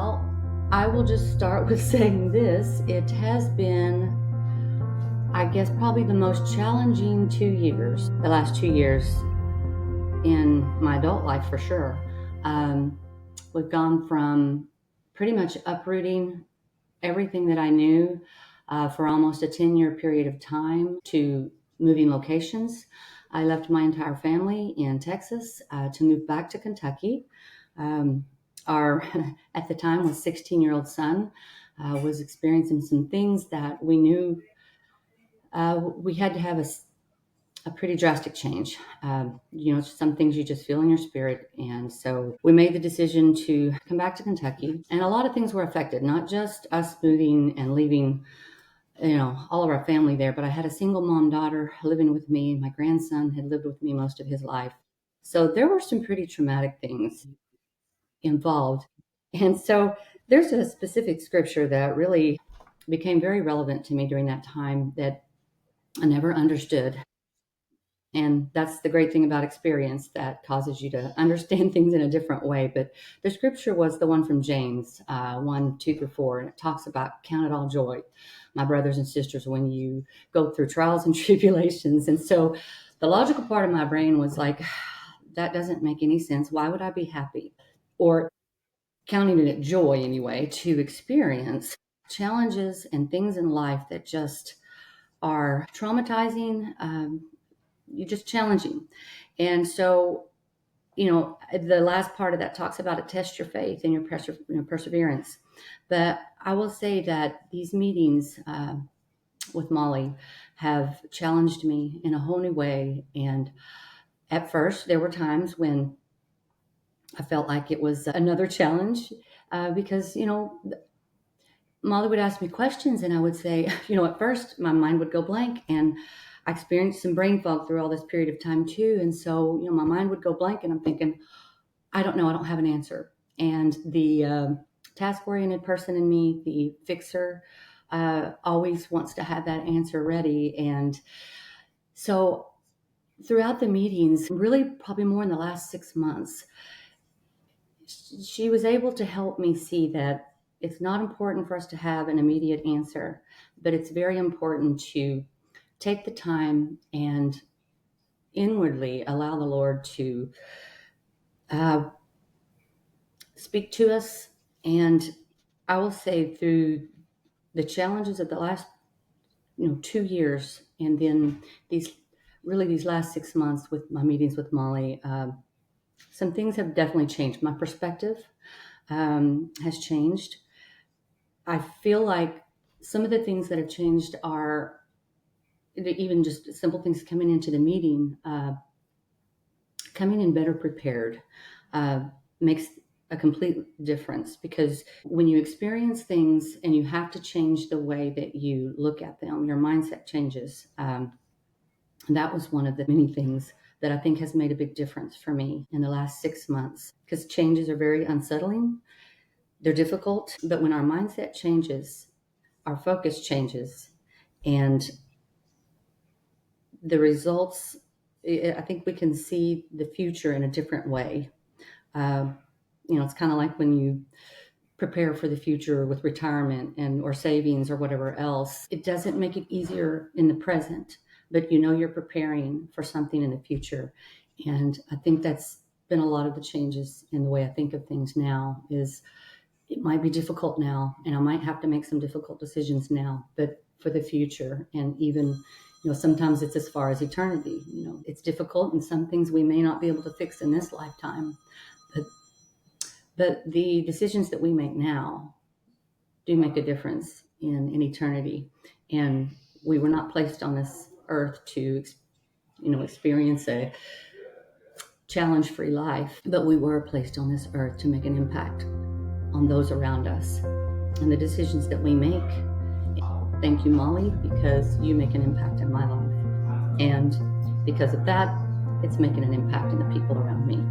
Well, I will just start with saying this. It has been, I guess, probably the most challenging 2 years, the last 2 years in my adult life for sure. We've gone from pretty much uprooting everything that I knew for almost a 10-year period of time to moving locations. I left my entire family in Texas to move back to Kentucky. Um, our, at the time, was 16-year-old son was experiencing some things that we knew we had to have a pretty drastic change. Some things you just feel in your spirit. And so we made the decision to come back to Kentucky. And a lot of things were affected, not just us moving and leaving, all of our family there, but I had a single mom daughter living with me. My grandson had lived with me most of his life. So there were some pretty traumatic things involved. And so there's a specific scripture that really became very relevant to me during that time that I never understood. And that's the great thing about experience that causes you to understand things in a different way. But the scripture was the one from James 1, 2 through 4, and it talks about count it all joy, my brothers and sisters, when you go through trials and tribulations. And so the logical part of my brain was like, that doesn't make any sense. Why would I be happy? Or counting it joy anyway, to experience challenges and things in life that just are traumatizing, you just challenging. And so, the last part of that talks about it, test your faith and your perseverance. But I will say that these meetings with Molly have challenged me in a whole new way. And at first, there were times when I felt like it was another challenge because, Molly would ask me questions and I would say, at first my mind would go blank, and I experienced some brain fog through all this period of time too. And so, my mind would go blank and I'm thinking, I don't know, I don't have an answer. And the task oriented person in me, the fixer, always wants to have that answer ready. And so throughout the meetings, really probably more in the last 6 months, she was able to help me see that it's not important for us to have an immediate answer, but it's very important to take the time and inwardly allow the Lord to uh, speak to us. And I will say, through the challenges of the last 2 years, and then these last 6 months with my meetings with Molly, some things have definitely changed. My perspective has changed. I feel like some of the things that have changed are even just simple things coming into the meeting, coming in better prepared, makes a complete difference, because when you experience things and you have to change the way that you look at them, your mindset changes. That was one of the many things that I think has made a big difference for me in the last 6 months, because changes are very unsettling. They're difficult, but when our mindset changes, our focus changes, and the results, I think we can see the future in a different way. Uh, it's kind of like when you prepare for the future with retirement or savings or whatever else. It doesn't make it easier in the present, but you're preparing for something in the future. And I think that's been a lot of the changes in the way I think of things now. Is it might be difficult now, and I might have to make some difficult decisions now, but for the future. And even, sometimes it's as far as eternity. It's difficult, and some things we may not be able to fix in this lifetime, but the decisions that we make now do make a difference in eternity. And we were not placed on this earth to, experience a challenge-free life, but we were placed on this earth to make an impact on those around us. And the decisions that we make, thank you, Molly, because you make an impact in my life. And because of that, it's making an impact in the people around me.